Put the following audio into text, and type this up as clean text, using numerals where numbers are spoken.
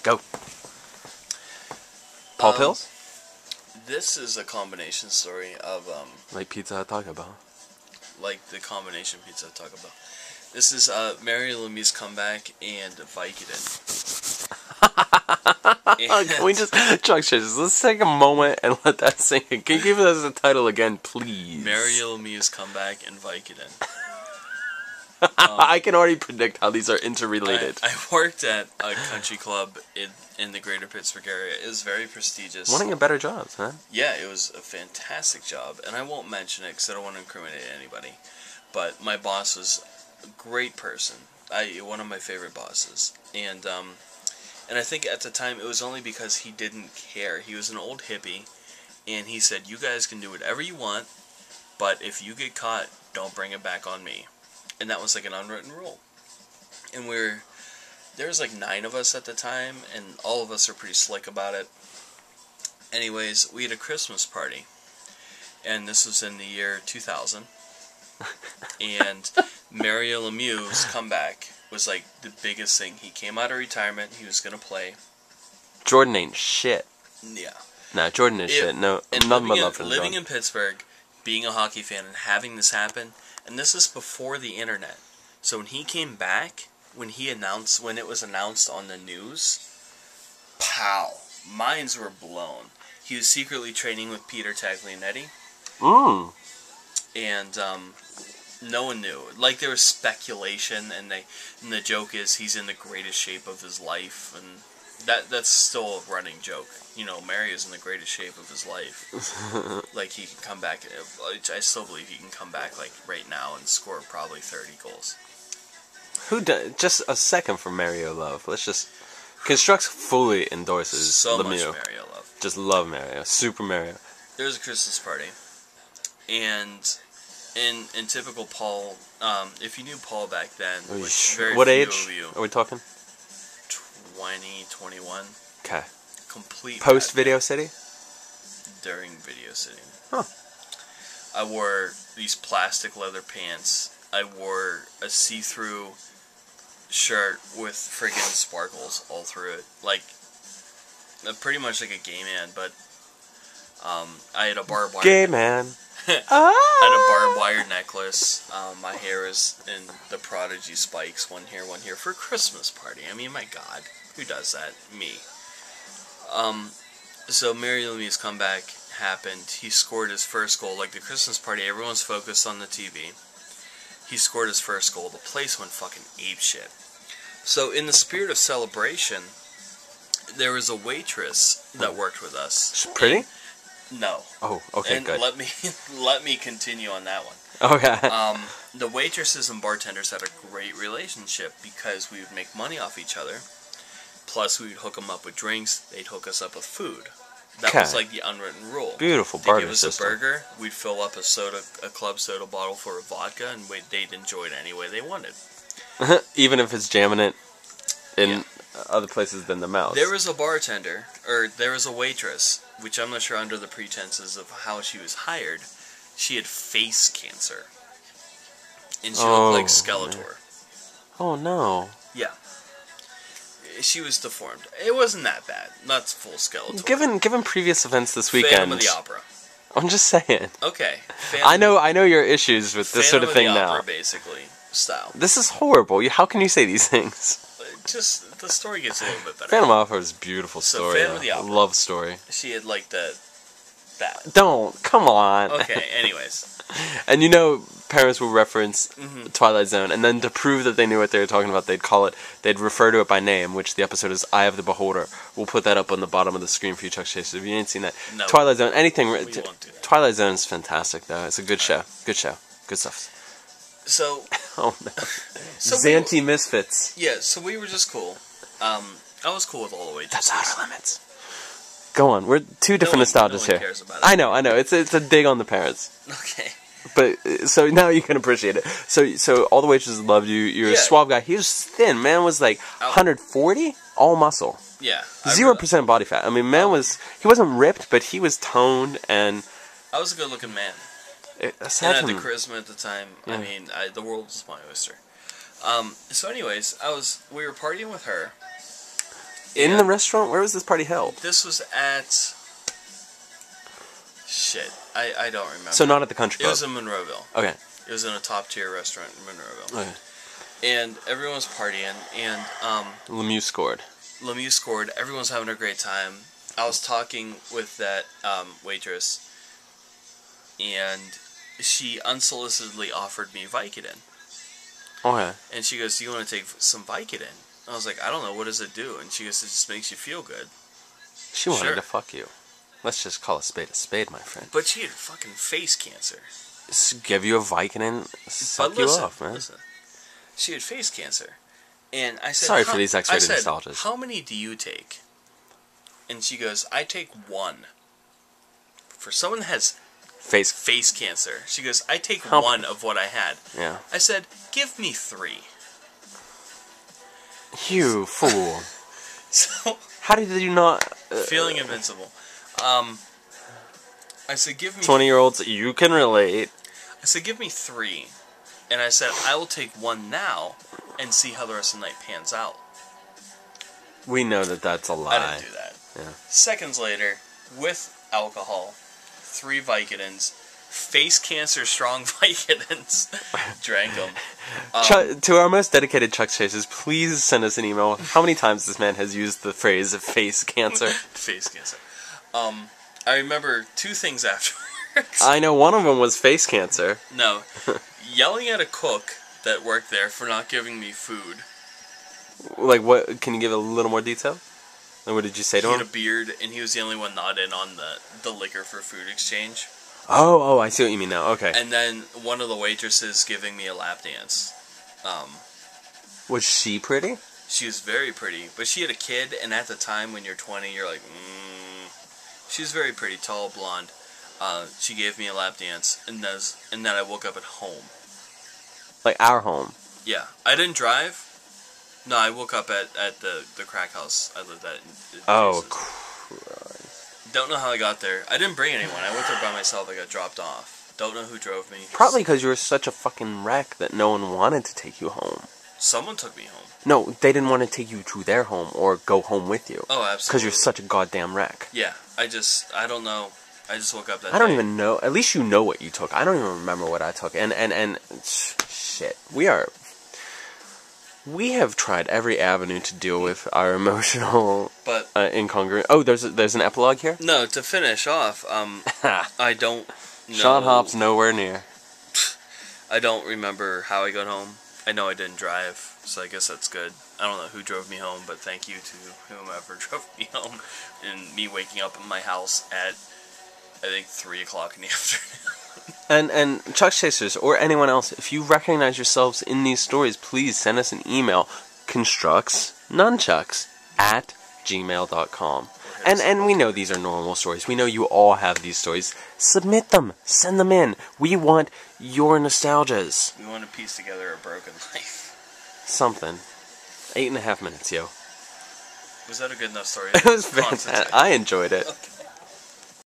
Go. Paul Pills? This is a combination story of Like Pizza Hut Taco Bell. like the combination pizza I talk about. This is Mary Lemieux's comeback and Vicodin. Can we just, Chuck Churches, let's take a moment and let that sink in. Can you give us the title again, please? Mary Lemieux's comeback and Vicodin. I can already predict how these are interrelated. I worked at a country club in the greater Pittsburgh area. It was very prestigious. One of your better jobs, huh? Yeah, it was a fantastic job, and I won't mention it because I don't want to incriminate anybody. But my boss was a great person. One of my favorite bosses, and I think at the time it was only because he didn't care. He was an old hippie, and he said, "You guys can do whatever you want, but if you get caught, don't bring it back on me." And that was like an unwritten rule. And there was like 9 of us at the time, and all of us are pretty slick about it. Anyways, we had a Christmas party, and this was in the year 2000. And Mario Lemieux's comeback was like the biggest thing. He came out of retirement. He was gonna play. Jordan ain't shit. Yeah. Nah, Jordan is shit. No, and none but love for living in Pittsburgh, being a hockey fan, and having this happen. And this is before the internet. So when he came back, when it was announced on the news, pow, minds were blown. He was secretly training with Peter Taglianetti. And no one knew. Like, there was speculation, and the joke is he's in the greatest shape of his life, and that's still a running joke. You know, Mario's in the greatest shape of his life. Like, he can come back. I still believe he can come back, like, right now and score probably 30 goals. Just a second for Mario love. Let's just... Constructs fully endorses so Lemieux. Much Mario love. Just love Mario. Super Mario. There was a Christmas party. And in typical Paul... if you knew Paul back then, which very what few age of you, are we talking? 20, 21. Okay. Complete post Video City? During Video City. Huh. I wore these plastic leather pants. I wore a see-through shirt with friggin' sparkles all through it. Like, pretty much like a gay man, but I had a barbed wire... Gay man. I had a barbed wire necklace. My hair was in the Prodigy spikes. One here for a Christmas party. I mean, my God. Who does that? Me. So Mary Lemieux's comeback happened. He scored his first goal. Like the Christmas party, everyone's focused on the TV. He scored his first goal. The place went fucking apeshit. So in the spirit of celebration, there was a waitress that worked with us. She's pretty? No. Oh, okay, and good. let me continue on that one. Okay. The waitresses and bartenders had a great relationship because we would make money off each other. Plus, we would hook them up with drinks. They'd hook us up with food. That was like the unwritten rule. Beautiful barter system. They give us a burger. We'd fill up a club soda bottle full of vodka, and they'd enjoy it any way they wanted. Even if it's jamming it in other places than the mouth. There was a bartender, or there was a waitress, which I'm not sure under the pretenses of how she was hired. She had face cancer. And she looked like Skeletor. Man. Oh, no. Yeah. She was deformed. It wasn't that bad. Not full Skeletor. Given previous events this weekend... Phantom of the Opera. I'm just saying. Okay. I know your issues with this sort of thing Phantom of the now. Opera, basically, style. This is horrible. How can you say these things? Just, the story gets a little bit better. Phantom of the Opera is a beautiful story. Phantom of the Opera. Love story. She had, like, that. Don't. Come on. Okay, anyways. And parents will reference Twilight Zone, and then to prove that they knew what they were talking about, they'd refer to it by name, which the episode is Eye of the Beholder. We'll put that up on the bottom of the screen for you, Chuck Chase. If you ain't seen that, no, Twilight Zone, anything. We won't do that. Twilight Zone's fantastic, though. It's a good show. Good show. Good stuff. So. Oh no. So Xanty Misfits. Yeah, so we were just cool. I was cool with all the waitresses. That's Outer Limits. Go on. We're two different nostalgias here. here. Cares about it. I know. It's a dig on the parents. Okay. But so now you can appreciate it. So all the waitresses loved you. You're a suave guy. He was thin. Man was like 140, all muscle. Yeah. 0% body fat. I mean, he wasn't ripped, but he was toned and. I was a good-looking man. And I had the charisma at the time. Yeah. I mean, the world was my oyster. So anyways, we were partying with her, In the restaurant? Where was this party held? This was at... Shit. I don't remember. So not at the country club? It was in Monroeville. Okay. It was in a top-tier restaurant in Monroeville. Okay. And everyone was partying, and Lemieux scored. Lemieux scored. Everyone was having a great time. I was talking with that waitress, and she unsolicitedly offered me Vicodin. Okay. And she goes, "Do you want to take some Vicodin?" I was like, "I don't know. What does it do?" And she goes, "It just makes you feel good." She wanted Sure. to fuck you. Let's just call a spade, my friend. But she had fucking face cancer. Give you a Vicodin, suck you off, man. Listen. She had face cancer. And I said, Sorry for these X-rated I said, nostalgias. "How many do you take?" And she goes, "I take one." For someone that has face cancer, she goes, "I take one of what I had." Yeah. I said, "Give me 3. You fool. So, How did you not... feeling invincible. I said, "Give me..." 20-year-olds, you can relate. I said, "Give me 3. And I said, "I will take one now and see how the rest of the night pans out." We know that that's a lie. I didn't do that. Yeah. Seconds later, with alcohol, 3 Vicodins, face cancer strong Vicodins, drank them. To our most dedicated Chuck Chasers, please send us an email. How many times this man has used the phrase face cancer? Face cancer. I remember 2 things afterwards. I know one of them was face cancer. No. Yelling at a cook that worked there for not giving me food. Like, what? Can you give a little more detail? And what did you say to He him? had a beard, and he was the only one not in on the liquor for food exchange. Oh, I see what you mean now. Okay. And then one of the waitresses giving me a lap dance. Was she pretty? She was very pretty, but she had a kid, and at the time when you're 20, you're like, She was very pretty, tall, blonde. She gave me a lap dance, and then I woke up at home. Like our home? Yeah. I didn't drive. No, I woke up at the crack house I lived at. Oh, Christ. Don't know how I got there. I didn't bring anyone. I went there by myself. I got dropped off. Don't know who drove me. Probably because you were such a fucking wreck that no one wanted to take you home. Someone took me home. No, they didn't want to take you to their home or go home with you. Oh, absolutely. Because you're such a goddamn wreck. Yeah, I don't know. I just woke up that day. I don't even know. At least you know what you took. I don't even remember what I took. And shit. We have tried every avenue to deal with our emotional incongruence. Oh, there's an epilogue here? No, to finish off, I don't know. Sean Hopp's nowhere near. I don't remember how I got home. I know I didn't drive, so I guess that's good. I don't know who drove me home, but thank you to whomever drove me home. And me waking up in my house at, I think, 3 o'clock in the afternoon. And Chuck Chasers, or anyone else, if you recognize yourselves in these stories, please send us an email. constructsnunchucks@gmail.com. And we know these are normal stories. We know you all have these stories. Submit them. Send them in. We want your nostalgias. We want to piece together a broken life. Something. 8.5 minutes, yo. Was that a good enough story? It was fantastic. I enjoyed it. Okay.